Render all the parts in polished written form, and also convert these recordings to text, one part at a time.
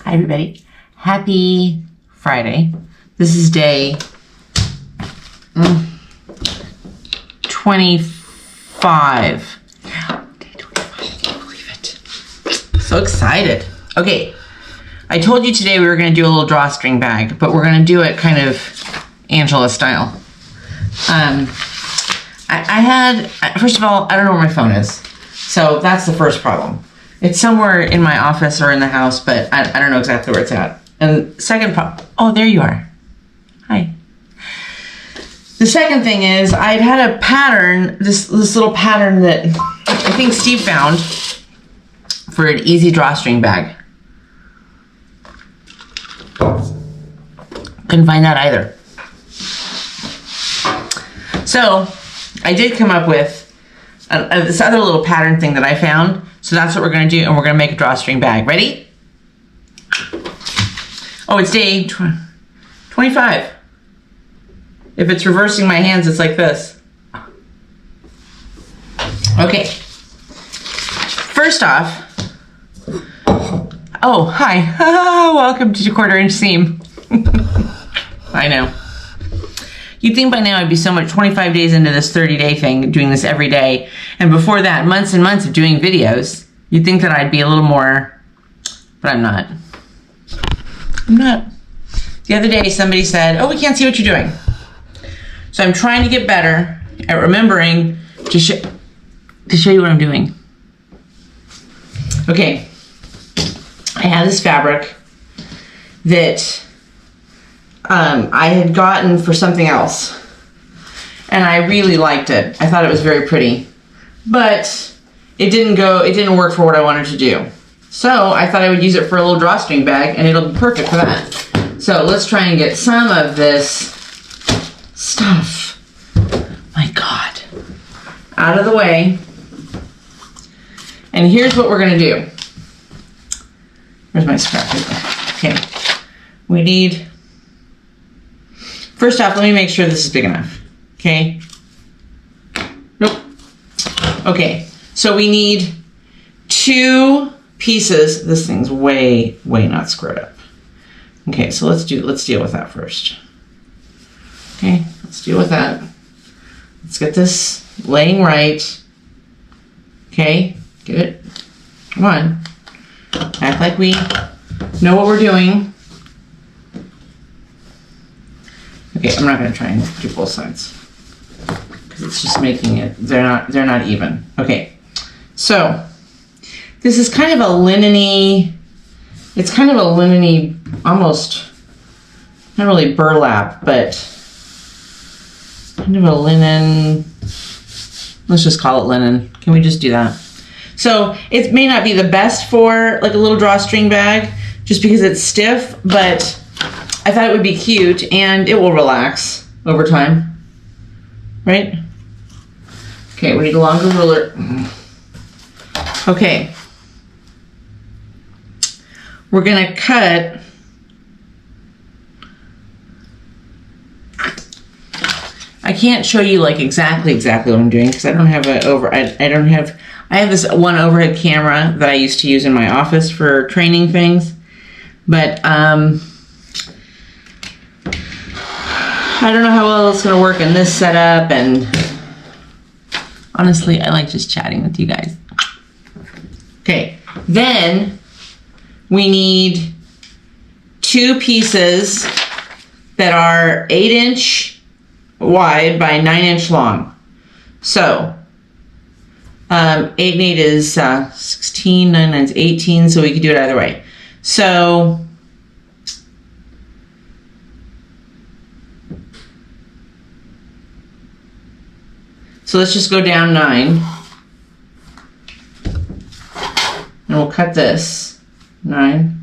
Hi everybody. Happy Friday. This is day 25. Day 25, I can't believe it. So excited. Okay, I told you today we were going to do a little drawstring bag, but we're going to do it kind of Angela style. I had, first of all, I don't know where my phone is. So that's the first problem. It's somewhere in my office or in the house, but I don't know exactly where it's at. And second problem, oh, there you are. Hi. The second thing is I've had a pattern, this little pattern that I think Steve found for an easy drawstring bag. Couldn't find that either. So I did come up with this other little pattern thing that I found. So that's what we're going to do, and we're going to make a drawstring bag. Ready? Oh, it's day 25. If it's reversing my hands, it's like this. Okay. First off, oh, hi. Welcome to 1/4 inch seam. I know. You'd think by now I'd be so much 25 days into this 30-day thing, doing this every day. And before that, months and months of doing videos. You'd think that I'd be a little more, but I'm not. I'm not. The other day, somebody said, oh, we can't see what you're doing. So I'm trying to get better at remembering to show you what I'm doing. Okay. I had this fabric that I had gotten for something else, and I really liked it. I thought it was very pretty, but it didn't work for what I wanted to do. So I thought I would use it for a little drawstring bag, and it'll be perfect for that. So let's try and get some of this stuff, my God, out of the way. And here's what we're gonna do. Where's my scrap paper? Okay, we need, first off, let me make sure this is big enough, okay? Nope. Okay, so we need 2 pieces. This thing's way not screwed up. Okay, so let's deal with that first. Okay, let's deal with that. Let's get this laying right. Okay, get it? Come on. Act like we know what we're doing. Okay, I'm not gonna try and do both sides because it's just making it, they're not even. Okay, so this is kind of a linen-y, it's kind of a linen-y, almost, not really burlap, but kind of a linen, let's just call it linen. Can we just do that? So it may not be the best for like a little drawstring bag just because it's stiff, but I thought it would be cute and it will relax over time, right? Okay, we need a longer ruler. Okay. We're gonna cut I can't show you like exactly what I'm doing because I don't have I have this one overhead camera that I used to use in my office for training things, but I don't know how well it's gonna work in this setup, and honestly I like just chatting with you guys. Okay, then we need 2 pieces that are 8-inch wide by 9-inch long. So 8 and 8 is 16, 9 9 is 18, so we could do it either way. So let's just go down 9. And we'll cut this 9.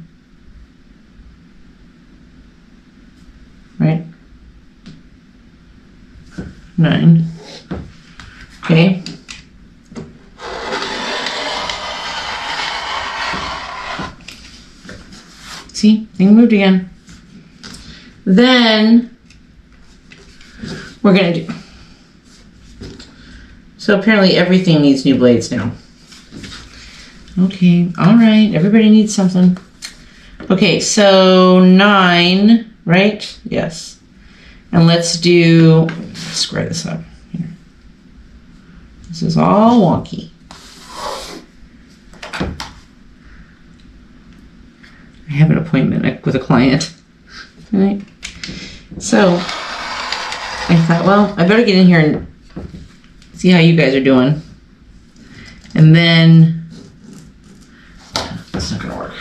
Right? 9. Okay. See, thing moved again. Then we're gonna do, so apparently everything needs new blades now. Okay, all right, everybody needs something. Okay, so 9, right? Yes. And let's do, square this up here. This is all wonky. I have an appointment with a client. All right. So I thought, well, I better get in here and see how you guys are doing. And then, that's not gonna work.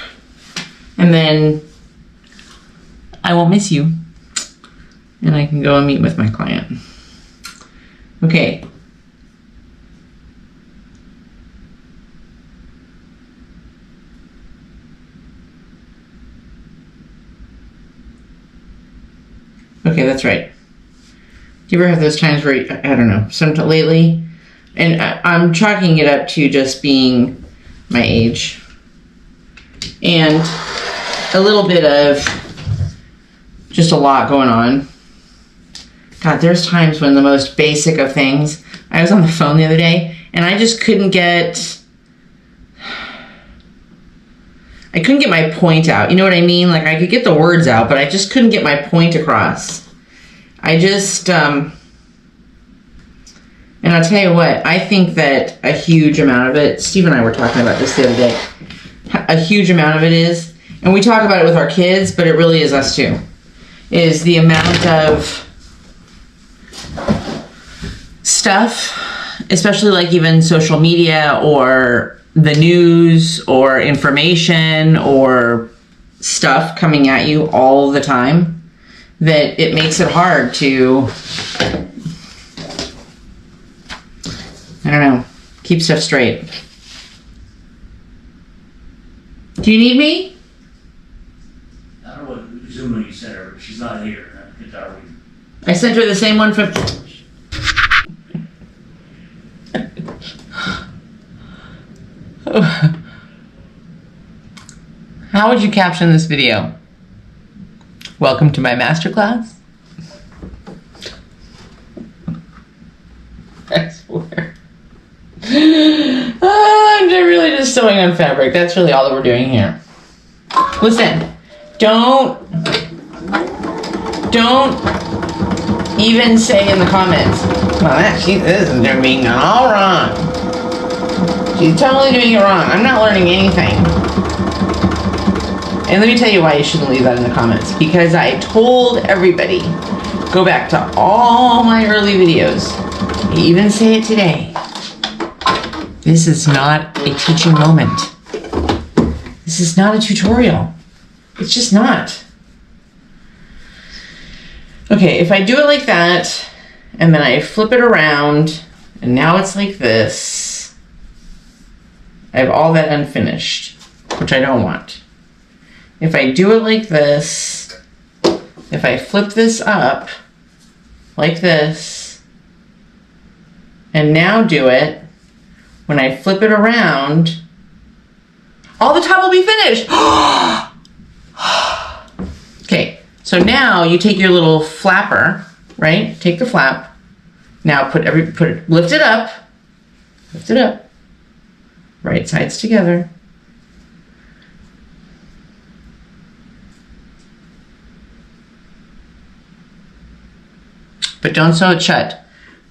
And then I won't miss you. And I can go and meet with my client. Okay. Okay, that's right. Do you ever have those times where, I don't know, sometime lately, and I'm chalking it up to just being my age and a little bit of just a lot going on. God, there's times when the most basic of things, I was on the phone the other day and I just couldn't get my point out. You know what I mean? Like I could get the words out, but I just couldn't get my point across. I just, and I'll tell you what, I think that a huge amount of it, Steve and I were talking about this the other day, a huge amount of it is, and we talk about it with our kids, but it really is us too, is the amount of stuff, especially like even social media or the news or information or stuff coming at you all the time, that it makes it hard to, I don't know, keep stuff straight. Do you need me? I don't know what Zoom you sent her, but she's not here. I sent her the same one from... How would you caption this video? Welcome to my masterclass. I swear. I'm really just sewing on fabric. That's really all that we're doing here. Listen, don't even say in the comments, well, this is doing all wrong. She's totally doing it wrong. I'm not learning anything. And let me tell you why you shouldn't leave that in the comments. Because I told everybody, go back to all my early videos. I even say it today. This is not a teaching moment. This is not a tutorial. It's just not. Okay, if I do it like that, and then I flip it around, and now it's like this, I have all that unfinished, which I don't want. If I do it like this, if I flip this up, like this, and now do it, when I flip it around, all the top will be finished. Okay, so now you take your little flapper, right? Take the flap. Now lift it up. Lift it up. Right sides together. But don't sew it shut.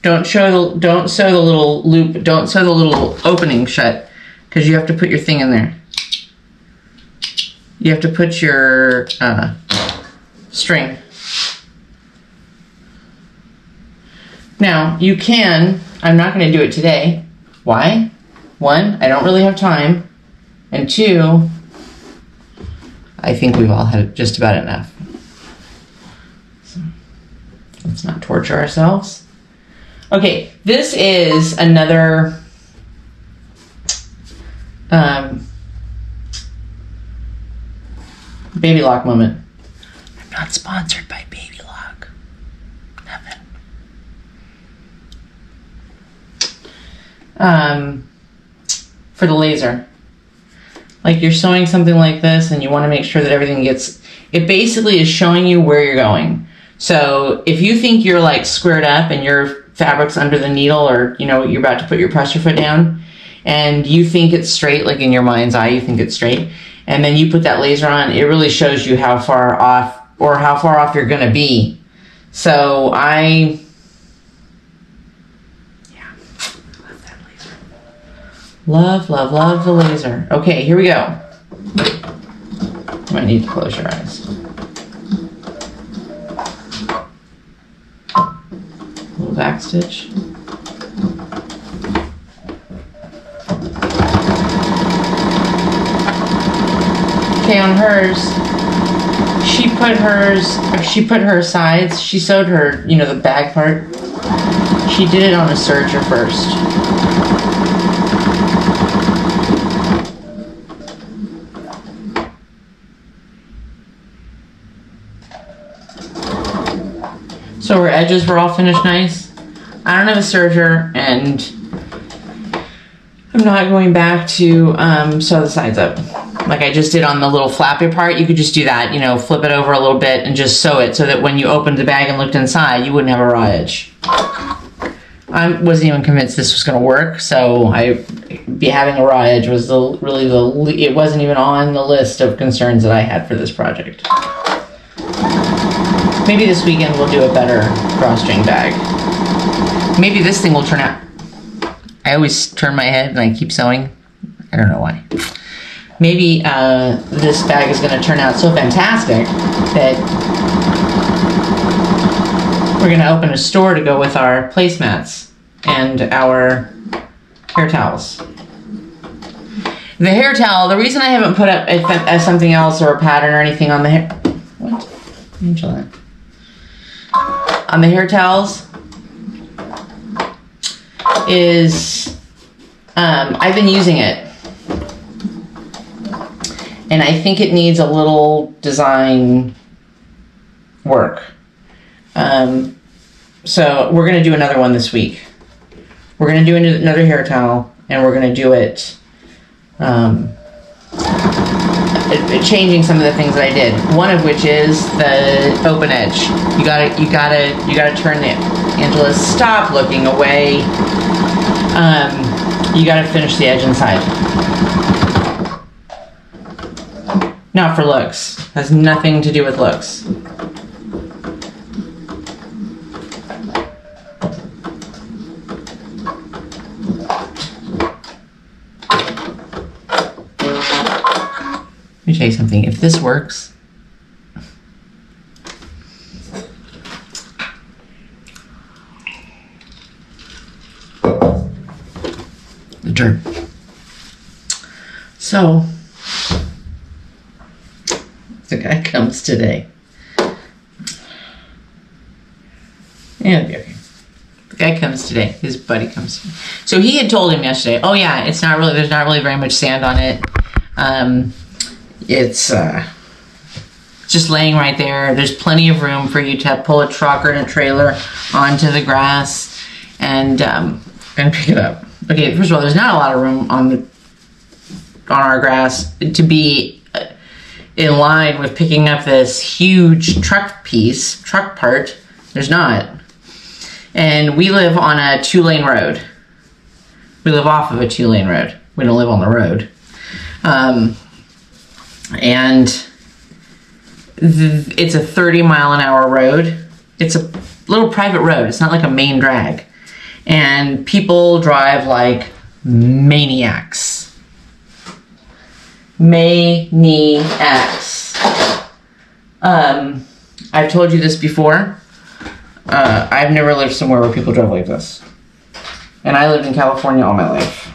Don't sew the little loop, don't sew the little opening shut, because you have to put your thing in there. You have to put your string. Now, you can, I'm not going to do it today. Why? 1, I don't really have time. And 2, I think we've all had just about enough. So, let's not torture ourselves. Okay, this is another Baby Lock moment. I'm not sponsored by Baby Lock. Nothing. For the laser. Like you're sewing something like this and you want to make sure that everything gets, it basically is showing you where you're going. So if you think you're like squared up and your fabric's under the needle, or you know, you're about to put your pressure foot down and you think it's straight, like in your mind's eye you think it's straight, and then you put that laser on, it really shows you how far off you're going to be. So I love that laser. Love, love, love the laser. Okay, here we go. You might need to close your eyes. Little back stitch. Okay, on hers, she put her sides, she sewed her, you know, the bag part. She did it on a serger first. So her edges were all finished nice. I don't have a serger, and I'm not going back to sew the sides up like I just did on the little flappy part. You could just do that, you know, flip it over a little bit and just sew it so that when you opened the bag and looked inside, you wouldn't have a raw edge. I wasn't even convinced this was going to work, so having a raw edge was it wasn't even on the list of concerns that I had for this project. Maybe this weekend we'll do a better drawstring bag. Maybe this thing will turn out. I always turn my head and I keep sewing. I don't know why. Maybe this bag is going to turn out so fantastic that we're going to open a store to go with our placemats and our hair towels. The hair towel, the reason I haven't put up as something else or a pattern or anything on the hair... What? Angela. On the hair towels is I've been using it, and I think it needs a little design work. So we're going to do another one this week. We're going to do another hair towel, and we're going to do it changing some of the things that I did. One of which is the open edge. You gotta turn it. Angela, stop looking away. You gotta finish the edge inside. Not for looks. Has nothing to do with looks. Let me tell you something. If this works, the dirt. So the guy comes today. Yeah, it'll be okay. The guy comes today. His buddy comes today. So he had told him yesterday, oh yeah, there's not really very much sand on it. It's just laying right there. There's plenty of room for you to pull a truck or a trailer onto the grass and pick it up. Okay, first of all, there's not a lot of room on our grass to be in line with picking up this huge truck part. There's not. And we live on a 2-lane road. We live off of a 2-lane road. We don't live on the road. And it's a 30-mile-an-hour road. It's a little private road. It's not like a main drag. And people drive like maniacs. Maniacs. I've told you this before. I've never lived somewhere where people drive like this. And I lived in California all my life.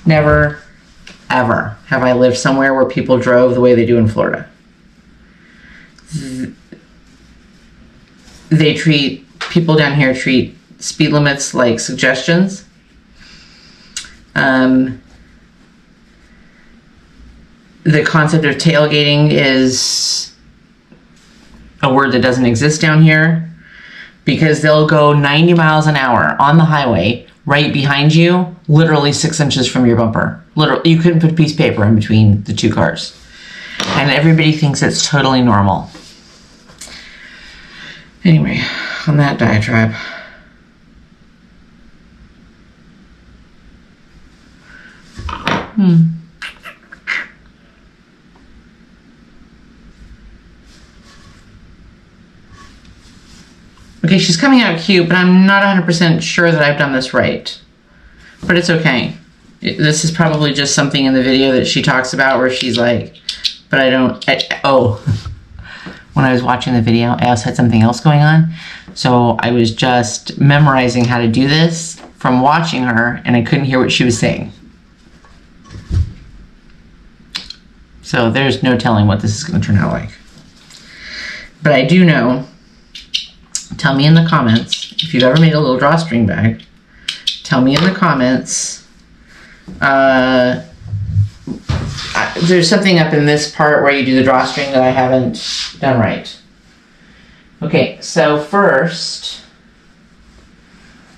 Never, ever have I lived somewhere where people drove the way they do in Florida. People down here treat speed limits like suggestions. The concept of tailgating is a word that doesn't exist down here, because they'll go 90 miles an hour on the highway right behind you, literally 6 inches from your bumper. Literally, you couldn't put a piece of paper in between the two cars. And everybody thinks it's totally normal. Anyway, on that diatribe. Okay, she's coming out cute, but I'm not 100% sure that I've done this right. But it's okay. This is probably just something in the video that she talks about where she's like, but oh. When I was watching the video, I also had something else going on. So I was just memorizing how to do this from watching her, and I couldn't hear what she was saying. So there's no telling what this is going to turn out like. But I do know, tell me in the comments, if you've ever made a little drawstring bag, tell me in the comments. There's something up in this part where you do the drawstring that I haven't done right. Okay, so first,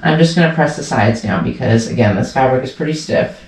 I'm just going to press the sides down because, again, this fabric is pretty stiff.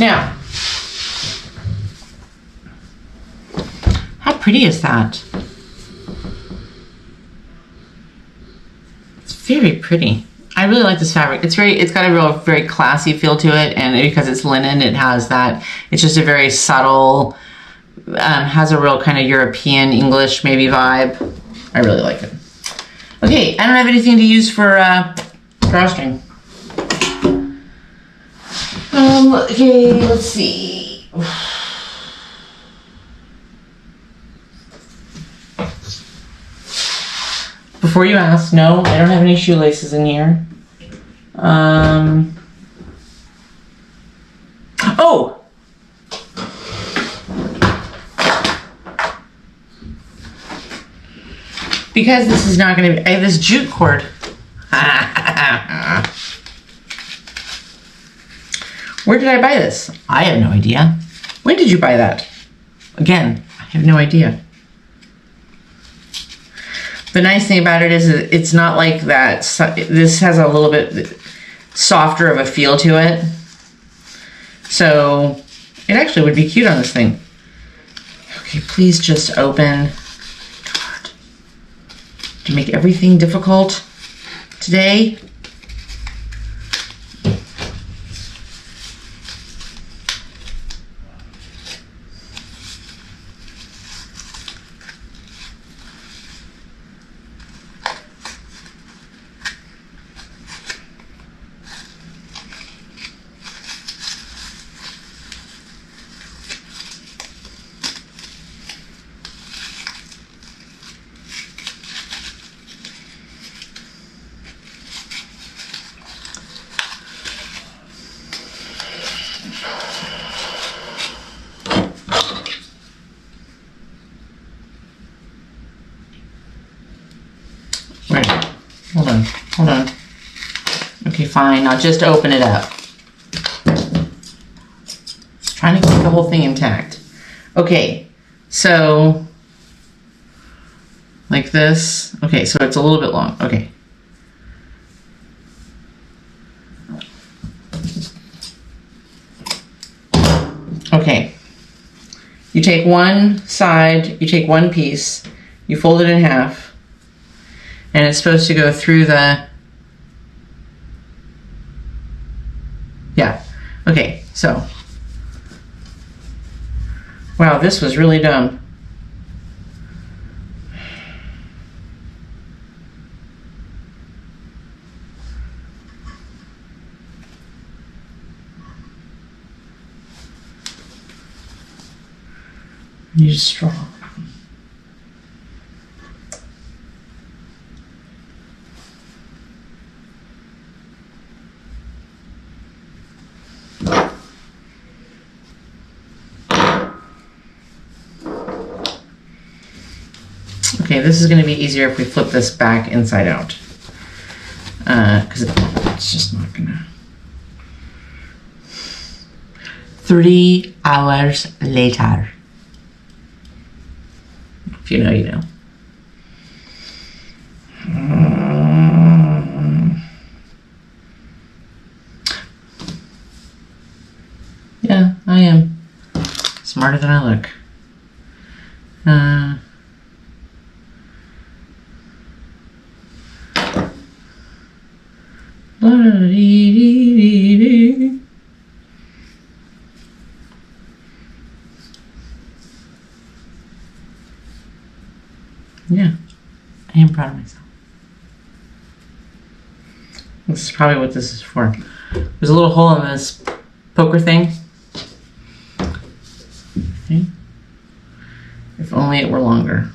Now, how pretty is that? It's very pretty. I really like this fabric. It's got a very classy feel to it, and because it's linen, it has that. It's just a very subtle, has a real kind of European English maybe vibe. I really like it. Okay, I don't have anything to use for drawstring. Okay, let's see. Before you ask, no, I don't have any shoelaces in here. Oh! Because this is not going to be, I have this jute cord. Where did I buy this? I have no idea. When did you buy that? Again, I have no idea. The nice thing about it is it's not like that. This has a little bit softer of a feel to it. So it actually would be cute on this thing. Okay, please just open. God. To make everything difficult today. Hold on. Okay, fine, I'll just open it up. Trying to keep the whole thing intact. Okay, so, like this. Okay, so it's a little bit long, okay. Okay, you take one side, you take one piece, you fold it in half, and it's supposed to go through the, yeah, okay, so, wow, this was really dumb. Use straw. Okay, this is going to be easier if we flip this back inside out. Because it's just not going to. 3 hours later. If you know, you know. Yeah, I am smarter than I look. Yeah, I am proud of myself. This is probably what this is for. There's a little hole in this poker thing. Okay. If only it were longer.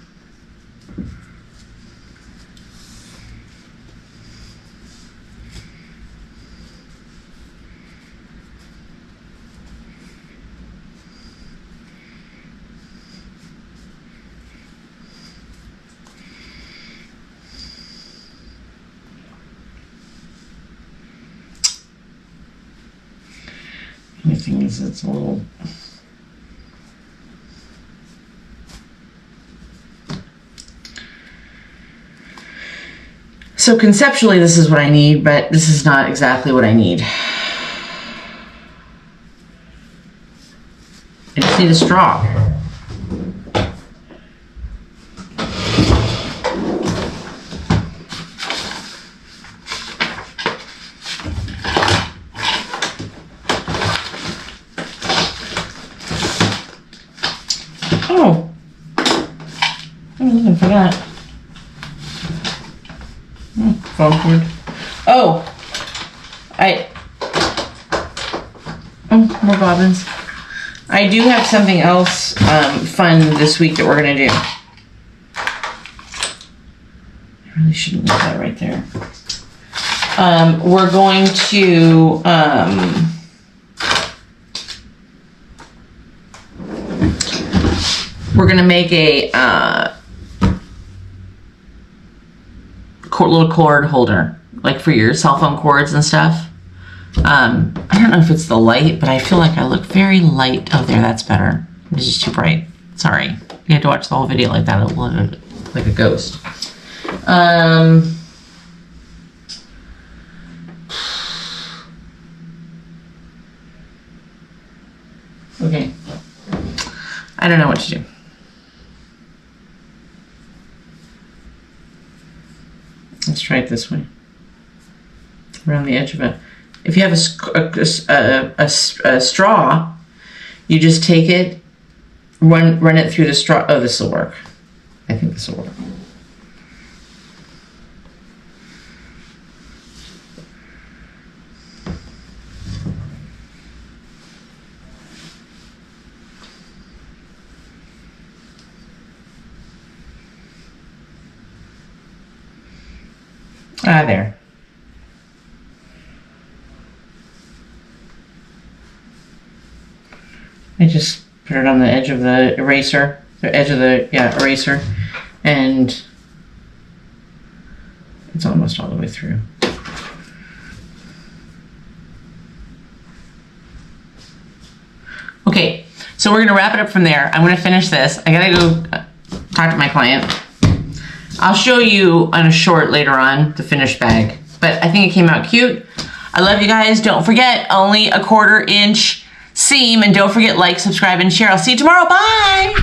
The thing is, it's a little... So conceptually, this is what I need, but this is not exactly what I need. I just need a straw. Oh, I was looking for that. Phone cord. Oh, more bobbins. I do have something else fun this week that we're gonna do. I really shouldn't leave that right there. We're going to make a little cord holder, like for your cell phone cords and stuff. I don't know if it's the light, but I feel like I look very light. Oh, there, that's better. It's just too bright. Sorry. You had to watch the whole video like that. It'll look like a ghost. Okay. I don't know what to do. Let's try it this way. Around the edge of it. If you have a straw, you just take it, run it through the straw. Oh, this will work. I think this will work. Ah, there. I just put it on the edge of the eraser, eraser, and it's almost all the way through. Okay, so we're gonna wrap it up from there. I'm gonna finish this. I gotta go talk to my client. I'll show you on a short later on the finished bag, but I think it came out cute. I love you guys. Don't forget, only a 1/4 inch seam, and don't forget, like, subscribe, and share. I'll see you tomorrow. Bye.